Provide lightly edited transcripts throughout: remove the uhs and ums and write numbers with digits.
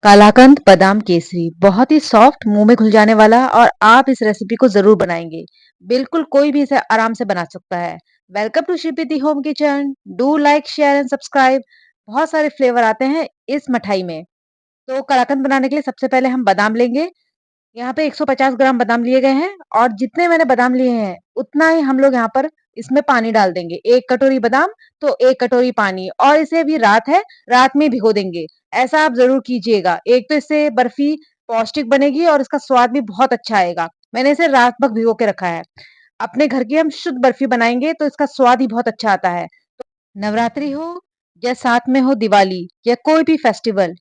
कालाकंद बादाम केसरी बहुत ही सॉफ्ट मुंह में घुल जाने वाला और आप इस रेसिपी को जरूर बनाएंगे। बिल्कुल कोई भी इसे आराम से बना सकता है। Welcome to Shilpi di home kitchen. Do like share and subscribe. बहुत सारे फ्लेवर आते हैं इस मिठाई में। तो कालाकंद बनाने के लिए सबसे पहले हम बादाम लेंगे। यहाँ पे 150 ग्राम बादाम लिए गए हैं और जितने मैंने बादाम लिए हैं उतना ही हम लोग यहाँ पर इसमें पानी डाल देंगे। 1 कटोरी बादाम तो 1 कटोरी पानी, और इसे अभी रात है, रात में भिगो देंगे। ऐसा आप जरूर कीजिएगा। एक तो इससे बर्फी पौष्टिक बनेगी और इसका स्वाद भी बहुत अच्छा आएगा। मैंने इसे रात भर भिगो के रखा है। अपने घर की हम शुद्ध बर्फी बनाएंगे तो इसका स्वाद ही बहुत अच्छा आता है। नवरात्रि हो या साथ में हो दिवाली या कोई भी फेस्टिवल,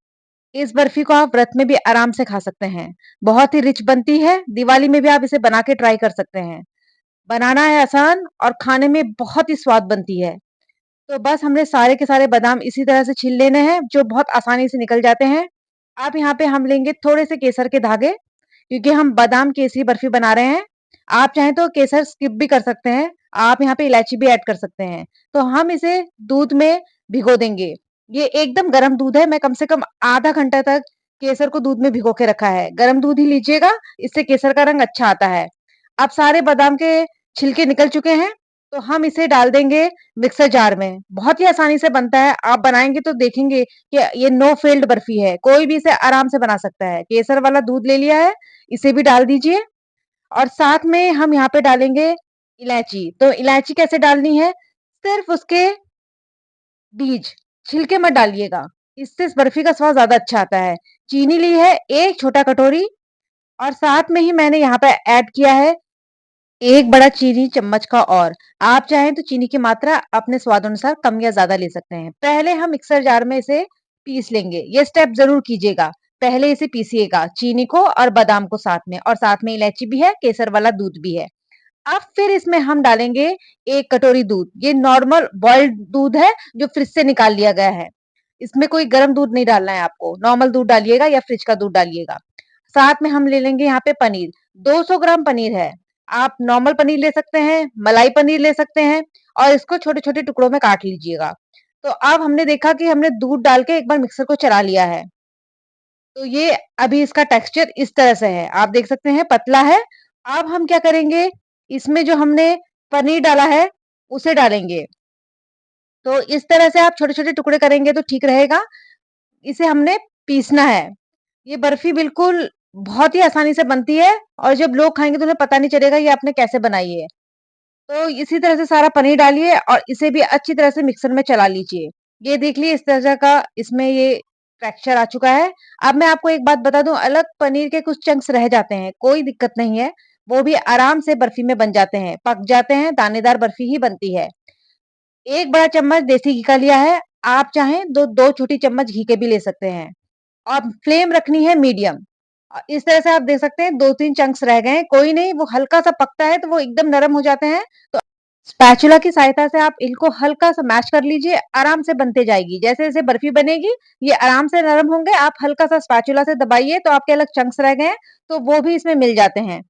इस बर्फी को आप व्रत में भी आराम से खा सकते हैं। बहुत ही रिच बनती है। दिवाली में भी आप इसे बना के ट्राई कर सकते हैं। बनाना है आसान और खाने में बहुत ही स्वाद बनती है। तो बस हमने सारे के सारे बादाम इसी तरह से छील लेने हैं जो बहुत आसानी से निकल जाते हैं। अब यहाँ पे हम लेंगे थोड़े से केसर के धागे, क्योंकि हम बादाम केसरी बर्फी बना रहे हैं। आप चाहें तो केसर स्किप भी कर सकते हैं। आप यहाँ पे इलायची भी ऐड कर सकते हैं। तो हम इसे दूध में भिगो देंगे। ये एकदम गर्म दूध है। मैं कम से कम आधा घंटा तक केसर को दूध में भिगो के रखा है। गर्म दूध ही लीजिएगा, इससे केसर का रंग अच्छा आता है। अब सारे बादाम के छिलके निकल चुके हैं, तो हम इसे डाल देंगे मिक्सर जार में। बहुत ही आसानी से बनता है। आप बनाएंगे तो देखेंगे कि ये नो फेल्ड बर्फी है। कोई भी इसे आराम से बना सकता है। केसर वाला दूध ले लिया है, इसे भी डाल दीजिए। और साथ में हम यहाँ पे डालेंगे इलायची। तो इलायची कैसे डालनी है? सिर्फ उसके बीज, छिलके मत डालिएगा। इससे इस बर्फी का स्वाद ज्यादा अच्छा आता है। चीनी ली है 1 छोटा कटोरी, और साथ में ही मैंने यहाँ पे ऐड किया है 1 बड़ा चीनी चम्मच का। और आप चाहें तो चीनी की मात्रा अपने स्वाद अनुसार कम या ज्यादा ले सकते हैं। पहले हम मिक्सर जार में इसे पीस लेंगे। ये स्टेप जरूर कीजिएगा। पहले इसे पीसिएगा, चीनी को और बादाम को साथ में, और साथ में इलायची भी है, केसर वाला दूध भी है। अब फिर इसमें हम डालेंगे 1 कटोरी दूध। ये नॉर्मल बॉइल्ड दूध है जो फ्रिज से निकाल लिया गया है। इसमें कोई गर्म दूध नहीं डालना है आपको। नॉर्मल दूध डालिएगा या फ्रिज का दूध डालिएगा। साथ में हम ले लेंगे यहाँ पे पनीर। 200 ग्राम पनीर है। आप नॉर्मल पनीर ले सकते हैं, मलाई पनीर ले सकते हैं, और इसको छोटे छोटे टुकड़ों में काट लीजिएगा। तो अब हमने देखा कि हमने दूध डाल के एक बार मिक्सर को चला लिया है। तो ये अभी इसका टेक्सचर इस तरह से है। आप देख सकते हैं पतला है। अब हम क्या करेंगे, इसमें जो हमने पनीर डाला है उसे डालेंगे। तो इस तरह से आप छोटे छोटे टुकड़े करेंगे तो ठीक रहेगा। इसे हमने पीसना है। ये बर्फी बिल्कुल बहुत ही आसानी से बनती है, और जब लोग खाएंगे तो उन्हें पता नहीं चलेगा ये आपने कैसे बनाई है। तो इसी तरह से सारा पनीर डालिए और इसे भी अच्छी तरह से मिक्सर में चला लीजिए। ये देख लीजिए इस तरह का इसमें ये टेक्सचर आ चुका है। अब मैं आपको एक बात बता दूं, अलग पनीर के कुछ चंक्स रह जाते हैं, कोई दिक्कत नहीं है। वो भी आराम से बर्फी में बन जाते हैं, पक जाते हैं, दानेदार बर्फी ही बनती है। 1 बड़ा चम्मच देसी घी का लिया है। आप चाहें दो दो छोटी चम्मच घी के भी ले सकते हैं। और फ्लेम रखनी है मीडियम। इस तरह से आप देख सकते हैं 2-3 चंक्स रह गए हैं, कोई नहीं, वो हल्का-सा पकता है तो वो एकदम नरम हो जाते हैं। तो स्पैचुला की सहायता से आप इनको हल्का-सा मैश कर लीजिए, आराम से बनते जाएगी। जैसे-जैसे बर्फी बनेगी, ये आराम से नरम होंगे। आप हल्का-सा स्पैचुला से दबाइए तो आपके अलग चंक्स रह गए हैं, तो वो भी इसमें मिल जाते हैं।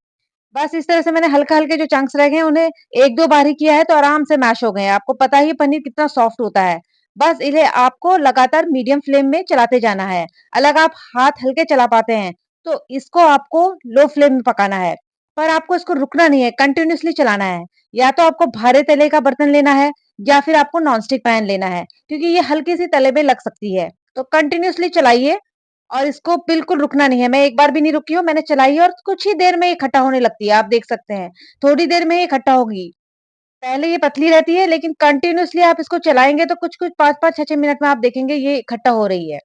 बस इस तरह से मैंने हल्के-हल्के जो चंक्स रह गए हैं, उन्हें 1-2 बार ही किया है तो आराम से मैश हो गए हैं। आपको पता ही है पनीर कितना सॉफ्ट होता है। बस इन्हें आपको लगातार मीडियम फ्लेम में चलाते जाना है। अगर आप हाथ हल्के चला पाते हैं, तो इसको आपको लो फ्लेम में पकाना है। पर आपको इसको रुकना नहीं है, कंटीन्यूअसली चलाना है। या तो आपको भारे तले का बर्तन लेना है, या फिर आपको नॉन स्टिक पैन लेना है, क्योंकि ये हल्की-सी तले में लग सकती है। तो कंटीन्यूअसली चलाइए, और इसको बिल्कुल रुकना नहीं है। मैं एक बार भी नहीं रुकी हूँ, मैंने चलाई है और कुछ ही देर में ये इकट्ठा होने लगती है, आप देख सकते हैं। थोड़ी देर में ये इकट्ठा होगी। पहले ये पतली रहती है, लेकिन कंटीन्यूअसली आप इसको चलाएँगे तो कुछ-कुछ 5-5 6-6 मिनट में आप देखेंगे ये इकट्ठा हो रही है।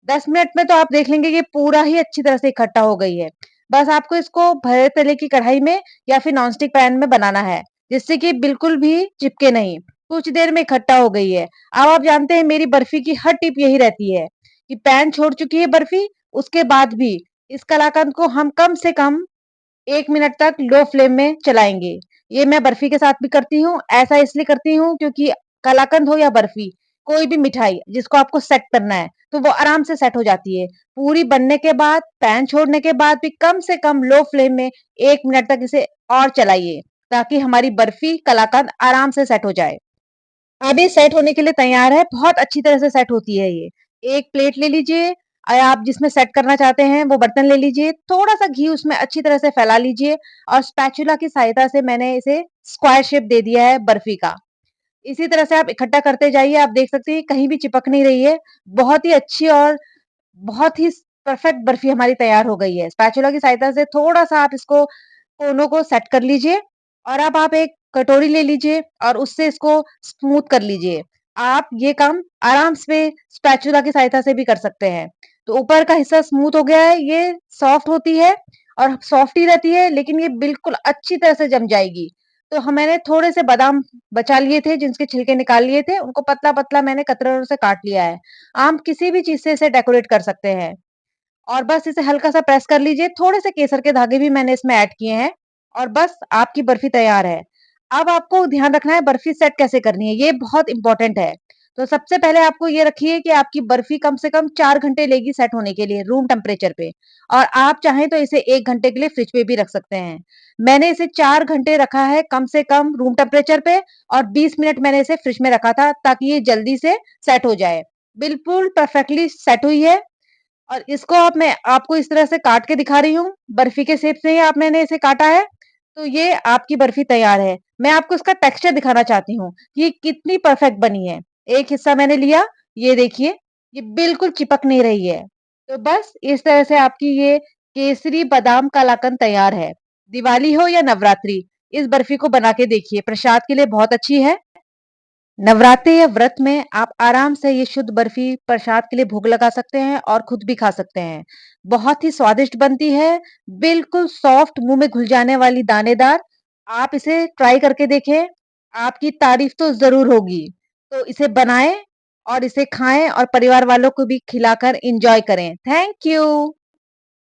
10 मिनट में तो आप देख लेंगे ये पूरा ही अच्छी तरह से इकट्ठा हो गई है। बस आपको इसको भरे तले की कढ़ाई में या फिर नॉन स्टिक पैन में बनाना है, जिससे कि बिल्कुल भी चिपके नहीं। कुछ देर में इकट्ठा हो गई है। अब आप जानते हैं मेरी बर्फी की हर टिप यही रहती है कि पैन छोड़ चुकी है बर्फी, उसके बाद भी इस कलाकंद को हम कम से कम 1 मिनट तक लो फ्लेम में चलाएँगे। ये मैं बर्फी के साथ भी करती हूँ। ऐसा इसलिए करती हूँ क्योंकि कलाकंद हो या बर्फी, कोई भी मिठाई जिसको आपको सेट करना है, तो वो आराम से सेट हो जाती है। पूरी बनने के बाद, पैन छोड़ने के बाद भी कम से कम लो फ्लेम में 1 मिनट तक इसे और चलाइए, ताकि हमारी बर्फी कलाकंद आराम से सेट हो जाए। अब ये सेट होने के लिए तैयार है, बहुत अच्छी तरह से सेट होती है ये। एक प्लेट ले लीजिए, आप जिसमें सेट करना चाहते हैं वो बर्तन ले लीजिए, थोड़ा-सा घी उसमें अच्छी तरह से फैला लीजिए और स्पैचुला की सहायता से मैंने इसे स्क्वायर शेप दे दिया है बर्फी का। इसी तरह से आप इकट्ठा करते जाइए, आप देख सकते हैं कहीं भी चिपक नहीं रही है। बहुत ही अच्छी और बहुत ही परफेक्ट बर्फी हमारी तैयार हो गई है। स्पैचुला की सहायता से थोड़ा-सा आप इसको कोनों को सेट कर लीजिए और अब आप एक कटोरी ले लीजिए और उससे इसको स्मूथ कर लीजिए। आप ये काम आराम से स्पैचुला की सहायता से भी कर सकते हैं। तो ऊपर का हिस्सा स्मूथ हो गया है, ये सॉफ्ट होती है और सॉफ्ट ही रहती है, लेकिन ये बिल्कुल अच्छी तरह से जम जाएगी। तो मैंने थोड़े से बादाम बचा लिए थे, जिनके छिलके निकाल लिए थे, उनको पतला-पतला मैंने कतरनों से काट लिया है। आप किसी भी चीज़ से इसे डेकोरेट कर सकते हैं। और बस इसे हल्का-सा प्रेस कर लीजिए, थोड़े-से केसर के धागे भी मैंने इसमें ऐड किए हैं और बस आपकी बर्फी तैयार है। अब आपको ध्यान रखना है बर्फी सेट कैसे करनी है, ये बहुत इम्पोर्टेंट है। तो सबसे पहले आपको ये रखिए कि आपकी बर्फी कम से कम 4 घंटे लेगी सेट होने के लिए रूम टेम्परेचर पे और आप चाहें तो इसे 1 घंटे के लिए फ्रिज पे भी रख सकते हैं। मैंने इसे 4 घंटे रखा है कम से कम रूम टेम्परेचर पे और 20 मिनट मैंने इसे फ्रिज में रखा था ताकि ये जल्दी से सेट हो जाए। बिल्कुल परफेक्टली सेट हुई है और इसको अब मैं आपको इस तरह से काट के दिखा रही हूँ, बर्फी के शेप से ही आप मैंने इसे काटा है, तो ये आपकी बर्फी तैयार है। मैं आपको इसका टेक्सचर दिखाना चाहती हूँ, कि ये कितनी परफेक्ट बनी है। एक हिस्सा मैंने लिया, ये देखिए, ये बिल्कुल चिपक नहीं रही है। तो बस इस तरह से आपकी ये केसरी बादाम कलाकंद तैयार है। दिवाली हो या नवरात्रि, इस बर्फी को बना के देखिए, प्रसाद के लिए बहुत अच्छी है। नवरात्रि या व्रत में आप आराम से ये शुद्ध बर्फी प्रसाद के लिए भोग लगा सकते हैं और खुद भी खा सकते हैं। बहुत ही स्वादिष्ट बनती है, बिल्कुल सॉफ्ट मुंह में घुल जाने वाली दानेदार। आप इसे ट्राई करके देखें, आपकी तारीफ तो जरूर होगी। तो इसे बनाएं और इसे खाएं और परिवार वालों को भी खिलाकर एंजॉय करें। Thank you.